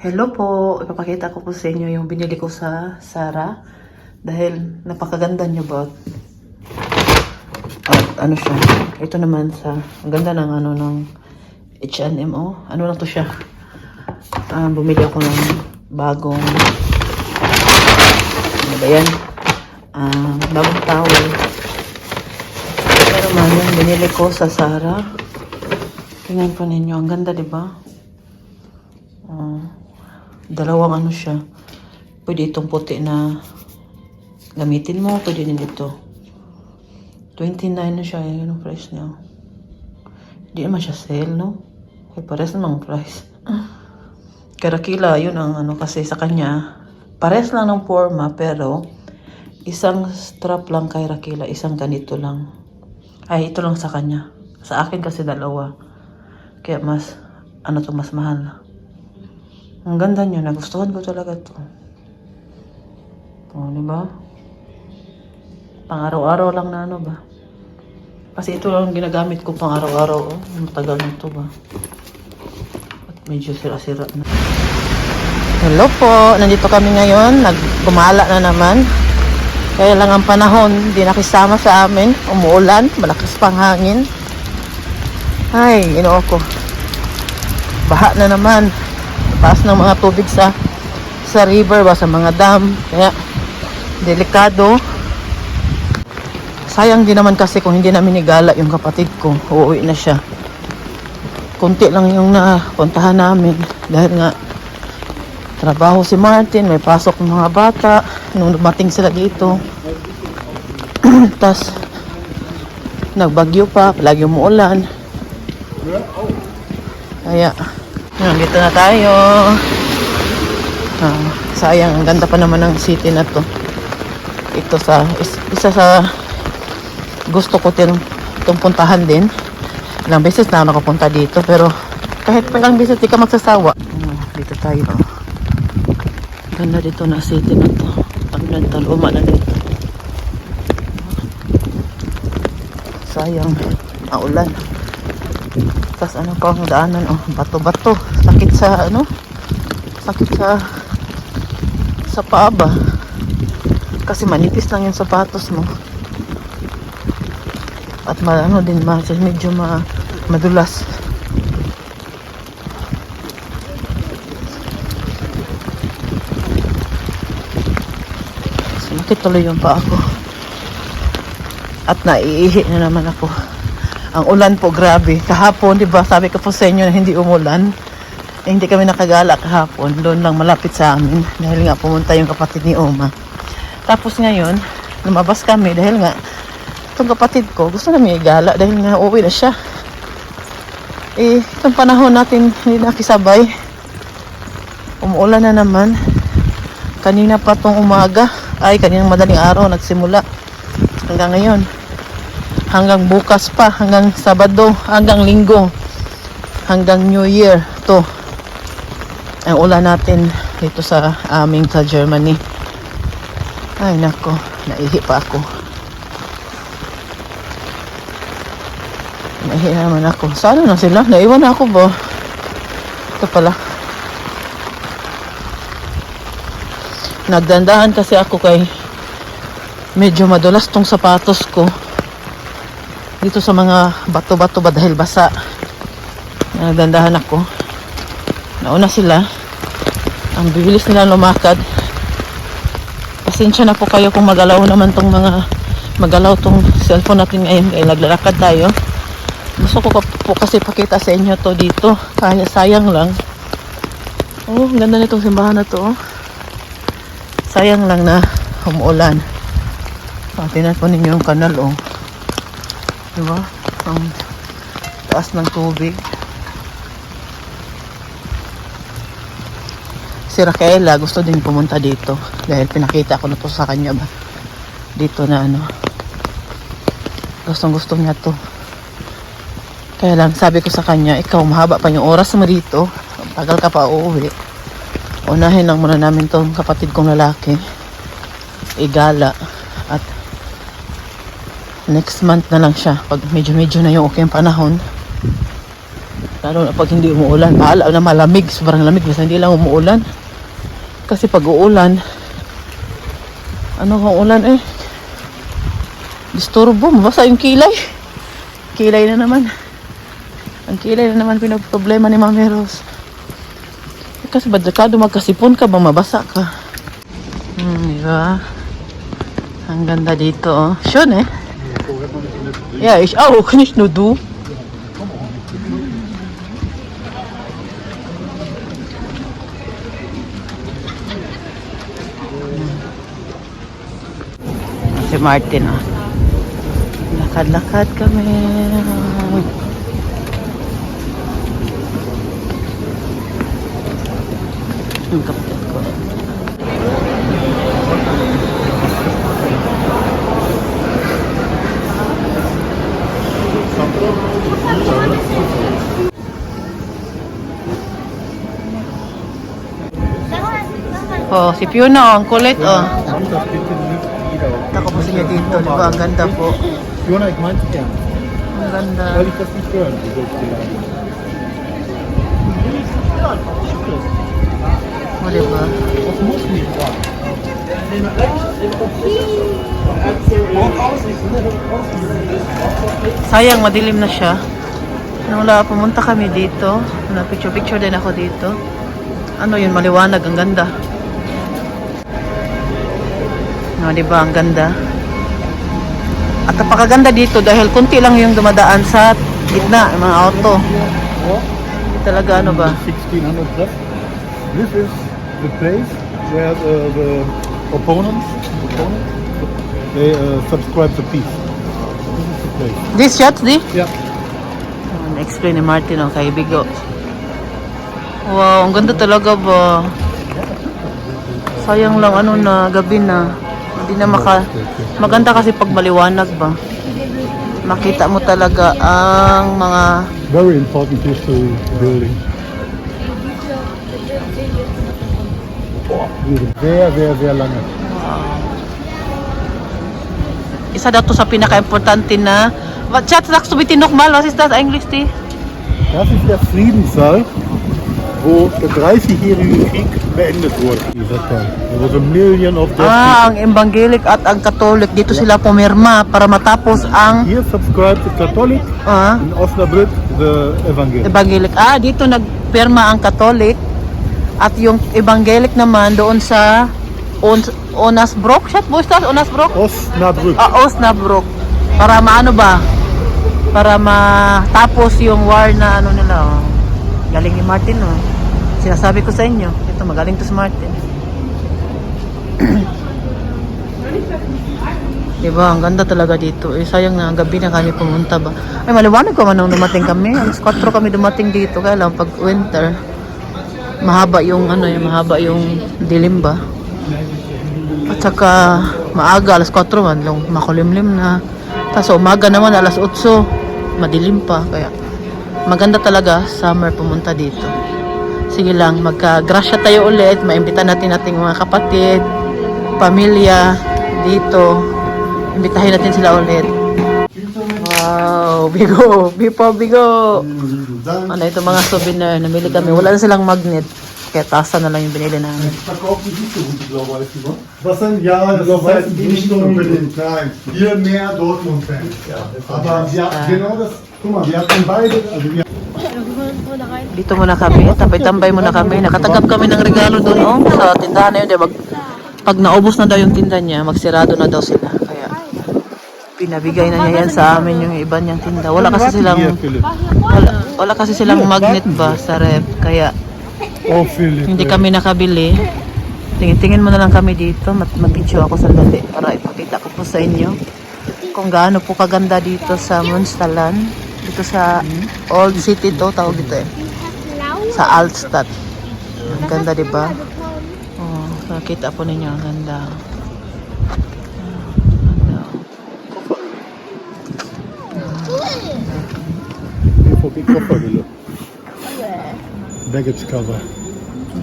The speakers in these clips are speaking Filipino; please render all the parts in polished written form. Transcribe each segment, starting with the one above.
Hello po, ipapakita ko po sa inyo yung binili ko sa Zara dahil napakaganda niya ba. At ano siya, ito naman sa, ang ganda ng ng H&M. Ano lang to siya. Bumili ako ng bagong, ano ba yan? Bagong towel. Ito naman yung binili ko sa Zara. Tingnan po ninyo, ang ganda diba? Dalawang ano siya. Pwede itong puti na gamitin mo. Pwede din ito. 29 na siya. Yan ang price niya. Hindi naman siya sale, no? Ay, pares namang price. Karakila, yun ang kasi sa kanya. Pares lang ng forma, pero isang strap lang kay Rakila. Isang ganito lang. Ay, ito lang sa kanya. Sa akin kasi dalawa. Kaya mas, mas mahal. Ang ganda niya. Nagustuhan ko talaga to. Diba? Pang araw-araw lang na ba? Kasi ito lang ginagamit ko pang araw-araw. Matagal na ito ba? At medyo sira-sira na. Hello po. Nandito kami ngayon. Nagkumala na naman. Kaya lang ang panahon. Hindi nakisama sa amin. Umuulan. Malakas pang hangin. Ay, ginoo ko. Baha na naman. Taas ng mga tubig sa river ba, sa mga dam. Kaya delikado. Sayang din naman kasi kung hindi namin igala yung kapatid ko. Uuwi na siya. Kunti lang yung napuntahan namin dahil nga trabaho si Martin, may pasok ng mga bata nung dumating sila dito. Tas nagbagyo pa, palagi umuulan. Kaya dito na tayo. Sayang, ang ganda pa naman ng city na to. Ito isa sa gusto ko itong puntahan din. Ilang beses na nakapunta dito, pero kahit pa ilang beses di ka magsasawa. Dito tayo. Ganda dito na city na to. Ang ganda, luma na dito. Sayang, maulan. Tas pa ang daanan, bato-bato. Sakit sa sakit sa paa ba? Kasi manipis lang yung sapatos mo. At medyo madulas. Sumakit tuloy yung paa ko. At naiihi na naman ako. Ang ulan po, grabe. Kahapon, di ba, sabi ko po sa inyo na hindi umulan. Hindi kami nakagala kahapon. Doon lang malapit sa amin. Dahil nga pumunta yung kapatid ni Oma. Tapos ngayon, lumabas kami dahil nga itong kapatid ko, gusto namin igala dahil nga uuwi na siya. Itong panahon natin hindi nakisabay. Umuulan na naman. Kanina pa tong umaga. Kaninang madaling araw nagsimula. Hanggang ngayon. Hanggang bukas pa, hanggang Sabado, hanggang Linggo, hanggang New Year. To ang ulan natin dito sa Germany. Ay nako, naihi pa ako. Naihi naman ako. Saan na sila? Naiwan na ako ba? Ito pala. Nagdandahan kasi ako kay medyo madulas tong sapatos ko. Dito sa mga bato-bato ba dahil basa. Nagdandahan ako. Nauna sila. Ang bibilis nila lumakad. Pasensya na po kayo kung magalaw naman tong cellphone natin ngayon. Kaya naglalakad tayo. Gusto ko po kasi pakita sa inyo to dito. Kaya sayang lang. Ang ganda nitong simbahan na to. Sayang lang na umuulan. Tingnan po ninyo yung kanal diba? Ang taas ng tubig. Si Raquela gusto din pumunta dito dahil pinakita ko na to sa kanya ba dito na gusto niya to. Kaya lang sabi ko sa kanya, ikaw mahaba pa yung oras mo dito, tagal ka pa uuwi, unahin lang muna namin tong kapatid kong lalaki igala at next month na lang siya pag medyo na yung okay ang panahon. Lalo na pag hindi umuulan. Bahala na malamig. Sobrang lamig. Basta hindi lang umuulan. Kasi pag uulan, ano kung ulan eh? Disturbo. Mabasa yung kilay. Kilay na naman. Ang kilay na naman pinag-problema ni Mami Rose. Kasi badakado magkasipon ka ba? Mabasa ka. Diba? Ang ganda dito oh. Schön eh? Ja, ich auch. Nicht nur du. Si Martin oh. Lakad-lakad kami. Ang kapatid ko. Oh, si Fiona, ang kulit, oh. Nakapusin niya dito, di ba? Ang ganda po. Fiona, ich meinte gern. Ang ganda. Weil ich das nicht hören, wie soll ich dir sagen? O, di ba? Das muss nicht sein. Sayang, madilim na siya. Nung wala, pumunta kami dito. Picture-picture din ako dito. Ano yun, maliwanag, ang ganda. No, di ba, ang ganda. At napakaganda dito dahil kunti lang yung dumadaan sa gitna, yung mga auto. Talaga, ano ba? 1600 left. This is the place where the opponents they subscribe the peace. This is the place. This shot, di? Yeah. Na-explain ni Martin, oh, kay Bigo. Wow, ang ganda talaga ba? Sayang lang, ano na, gabi na. Hindi na maganda kasi pag maliwanag ba. Makita mo talaga ang mga Very important history building. Sehr, sehr, sehr lange. isa daw to sa pinaka-importante na Chat, sagst du bitte nochmal, was ist das eigentlich, die? Das ist der Friedenssaal, wo der 30-jährige Krieg beendet wurde. Dieser Teil. There was a million of dead Ang Evangelic at ang Catholic, dito sila pumirma para matapos ang Here subscribed the Catholic, in Osnabrück the Evangelic. Evangelic. Dito nagpirma ang Catholic at yung Evangelic naman doon sa Onasbroek. Chat, wo ist das? Onasbroek? Osnabrück. Osnabrück. Para maano ba? Para matapos yung war na ano nila. Oh. Galing ni Martin, oh. Sinasabi ko sa inyo. Ito, magaling to si Martin. Diba, ang ganda talaga dito. Sayang na, gabi na kami pumunta ba. Ay, maliwanag ko man nung dumating kami. Alas 4 kami dumating dito. Kaya lang, pag winter, mahaba yung dilim ba. At saka, maaga, alas 4 man lang, makulimlim na. Tapos umaga naman, alas 8, madilim pa. Kaya, maganda talaga, summer pumunta dito. Sige lang, magka-grasya tayo ulit. Maimbita natin mga kapatid, pamilya dito. Imbitahin natin sila ulit. Wow, Bigo, Bigo. Ano ito mga souvenir, namili kami. Wala na silang magnet. Kaya tasa na lang yung binili namin. Was denn? Ja, das heißt nicht unbedingt. Nein, hier mehr Dortmund-Fans. Aber ja, genau das. Guck mal, wir hatten beide. Also wir Dito muna kami, tambay-tambay muna kami. Nakatanggap kami ng regalo doon, oh, sa tindahan na yun. Pag naubos na daw yung tinda niya, magsirado na daw sila. Kaya, pinabigay na niya yan sa amin yung iba niyang tinda. Wala kasi silang magnet ba sa ref. Kaya, hindi kami nakabili. Tingin-tingin mo na lang kami dito. Mag-picture ako sa dali para ipakita ko po sa inyo kung gaano po kaganda dito sa Münsterland. Dito sa Old City to, tawag dito eh. Sa Altstadt. Ang ganda, diba? Oh, nakita po ninyo, ang ganda. Kofferhülle. Baggage cover.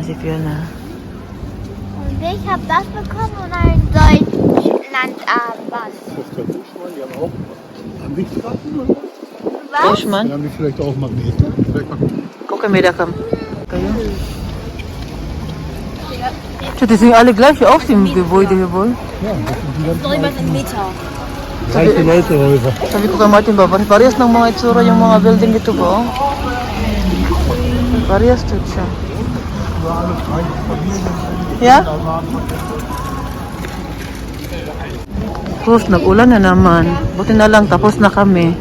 Si Fiona. Und ich habe das bekommen und ein Deutschland was. Das kann ich mal, die haben auch Ansichtskarten. Bushman. Dann haben die vielleicht auch Magnete. Vielleicht mal gucken. Guck mir da kam. Kayo. Tja, die sehen alle gleich aus im Gebäude hier wohl. Ja, das sind die ganzen Darüber sind Meter. reiche Leute-Häuser. Sabi ko kay Martin ba, parehas ng mga itsura yung mga building dito ba? Oh? Parehas to siya. Yeah? Tapos nag-ulan na naman. Buti na lang tapos na kami.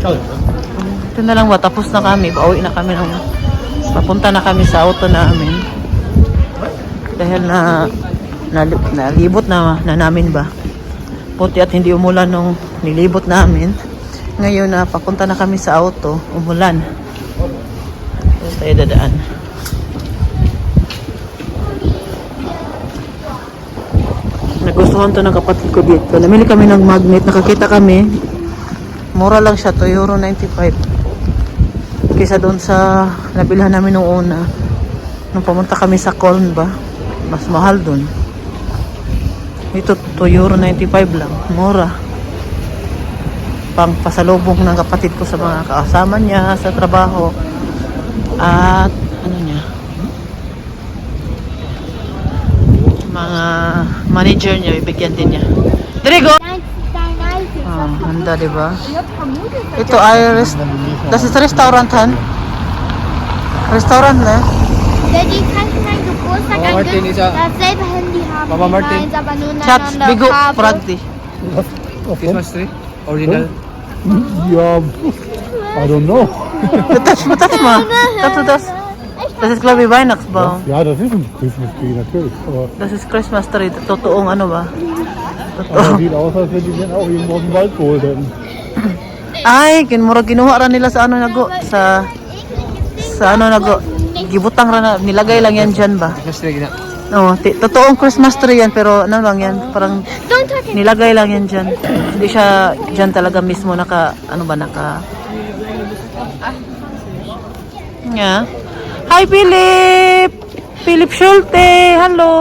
Buti na lang ba tapos na kami. Pauwi na kami ng papunta na kami sa auto namin. Dahil nalibot na namin ba. Buti at hindi umulan nung nilibot namin. Ngayon na papunta na kami sa auto, umulan. Doon tayo dadaan. Nagustuhan to ng kapatid ko dito. Namili kami ng magnet. Nakakita kami. Mura lang siya. €2.95. Kaysa doon sa nabilhan namin nung una. Nung pumunta kami sa Coln ba. Mas mahal doon. Ito €2.95 lang. Mura. Pang pasalubong ng kapatid ko sa mga kasama niya sa trabaho. At ano niya. Mga manager niya, ibigyan din niya. Dirigo! Handa, diba? Ito ay das ist Restaurant, Han? Restaurant, ne? Daddy, kannst du meinen Geburtstag Mama Martin ist ja- dasselbe Handy haben? Mama wie Martin. meins, aber nur eine Schatz, andere bigo, Farbe. pragdi. Christmas tree? Original? Ja, I don't know. Touch mo. Das. Das ist, glaube ich, Weihnachtsbaum. Ja, das ist ein Christmas Tree, natürlich. Aber Das ist Christmas tree. Totoong ano ba? sieht aus, als wenn die den auch irgendwo aus dem Wald geholt hätten. Ay, murag kinuha ra nila sa ano nago. Sa ano nago. Gibutang ra na. Nilagay lang yan dyan ba? Christmas tree, gina. Oo, totoong Christmas tree yan. Pero ano lang yan. Parang Don't touch it. nilagay lang yan dyan. Hindi siya dyan talaga mismo naka, ano ba, naka... Yeah. Hi, Philip! Philip Schulte! Hello!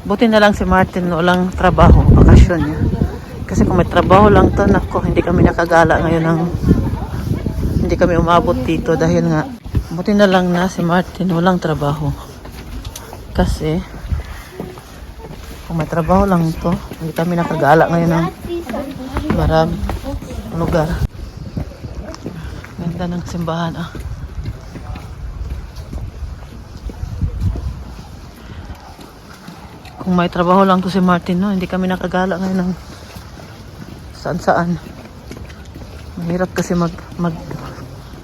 Buti na lang si Martin, walang trabaho, bakasyon niya. Kasi kung may trabaho lang to, nako, hindi kami nakagala ngayon ng... Hindi kami umabot dito dahil nga, buti na lang na si Martin, walang trabaho. Kasi, kung may trabaho lang to, hindi kami nakagala ngayon ng maraming lugar. Ganda ng simbahan, ah. Kung may trabaho lang to si Martin, no, hindi kami nakagala ngayon ng saan-saan. Mahirap kasi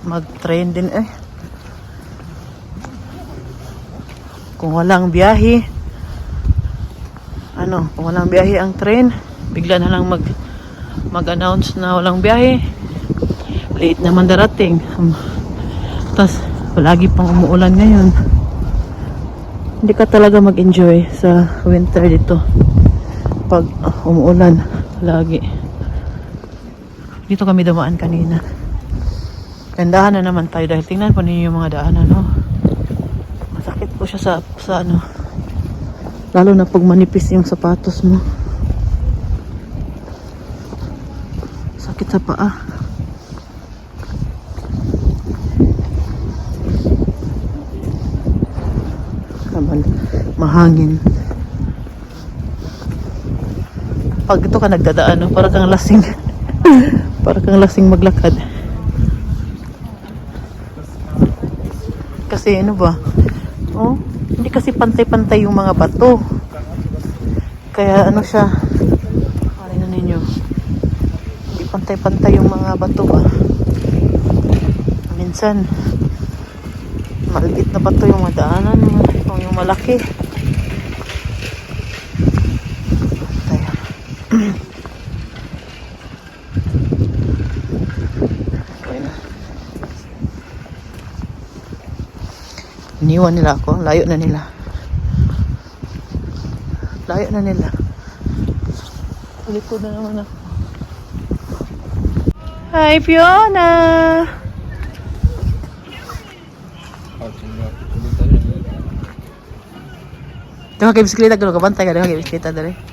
mag-train din eh. Kung walang biyahe, kung walang biyahe ang train, bigla na lang mag-announce na walang biyahe. Late naman darating. Tapos, palagi pang umuulan ngayon. Hindi ka talaga mag-enjoy sa winter dito. Pag umuulan, lagi. Dito kami dumaan kanina. Kandahan na naman tayo dahil tingnan po ninyo yung mga daanan, no? Masakit po siya sa ano. Lalo na pag manipis yung sapatos mo. Sakit sa paa. Mahangin. Pag ito ka nagdadaan, no? Para kang lasing. Para kang lasing maglakad. Kasi ano ba? Oh, hindi kasi pantay-pantay yung mga bato. Kaya ano siya? Ano na ninyo? Hindi pantay-pantay yung mga bato ba? Minsan maliit na bato yung madaanan, yung malaki. Tayo. Okay na. Iniwan nila ako. Layo na nila. Layo na nila. Likod na naman ako. Hi, Fiona! Ito ka kay bisikleta, gano'n ka bantay ka, ito ka kay bisikleta dali. Guck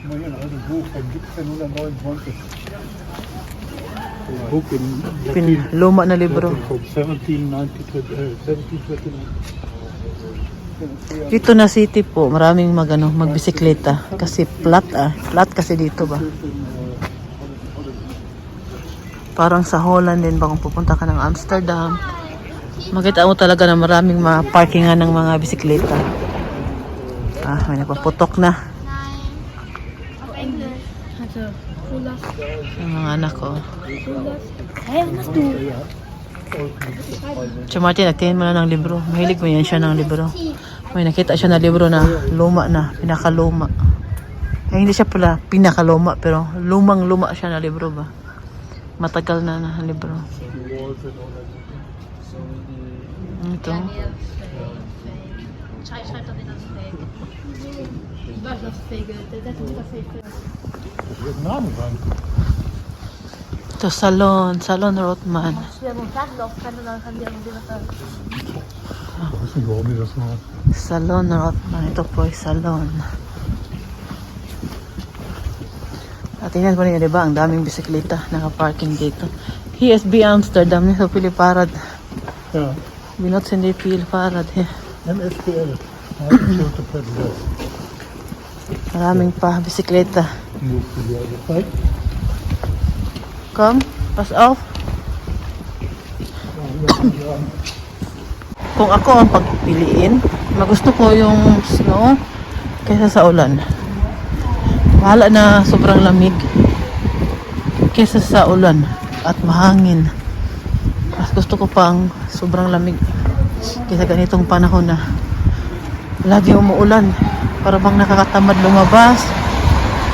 mal hier, ein altes Buch. gibt es ja nur 29. Book in Luma na libro. from 1729. Dito na city po, maraming magbisikleta. Kasi flat Flat kasi dito ba. Parang sa Holland din ba kung pupunta ka ng Amsterdam. Makita mo talaga na maraming parkingan ng mga bisikleta. May nagpaputok na. Yung mga anak ko. Si Martin, nagtingin mo na ng libro. Mahilig mo yan siya ng libro. May nakita siya na libro na luma na, pinakaluma. Hindi siya pala pinakaluma, pero lumang-luma siya na libro ba. Matagal na libro. Ito. Vietnam rein. Ito, Salon Rothman. Ich weiß nicht, warum die das machen. Salon Rothman. Ito po ay salon. At tingnan mo niyo, diba? Ang daming bisikleta naka-parking dito. HSB Amsterdam. Ito, Piliparad. Ja, Benutzen die Piliparad. MSPL. Heidelberg Pedalers. Maraming pa bisikleta. Move to the other side. Come, pass off. Kung ako ang pagpiliin, magusto ko yung snow kaysa sa ulan. Bahala na sobrang lamig kaysa sa ulan at mahangin. Mas gusto ko pang sobrang lamig kaysa ganitong panahon na lagi umuulan. Para bang nakakatamad lumabas.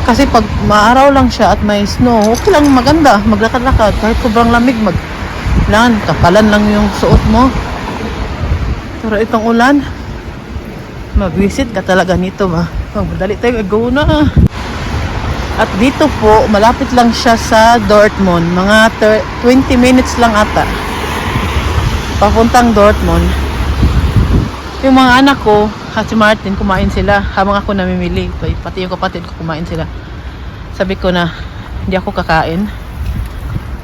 Kasi pag maaraw lang siya at may snow, okay lang, maganda, maglakad-lakad. Kahit sobrang lamig, kapalan lang yung suot mo. Pero itong ulan, mag-visit ka talaga nito ba? Madali tayo, go na. At dito po, malapit lang siya sa Dortmund. Mga 20 minutes lang ata. Papuntang Dortmund. Yung mga anak ko, at si Martin, kumain sila habang ako namimili. Pati yung kapatid ko kumain sila. Sabi ko na hindi ako kakain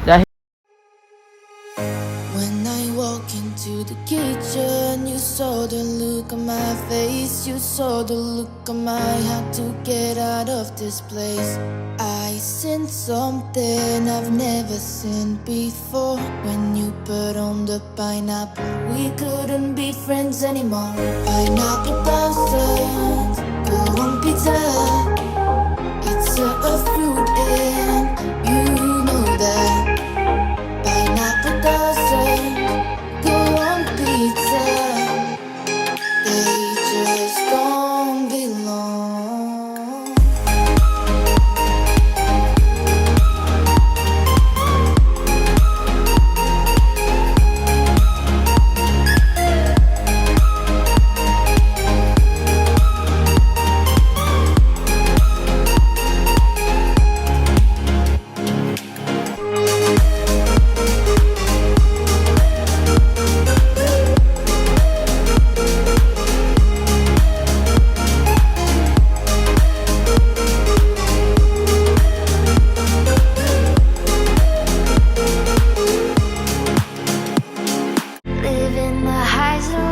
dahil When I walk into the kitchen, you saw the look on my face. You saw the look on my heart to get out of this place. I sensed something I've never seen before. When you put on the pineapple, we couldn't be friends anymore. Pineapple doesn't go on pizza. It's a fruit and you know that. Pineapple doesn't go on pizza. They just don't belong. Living the highs and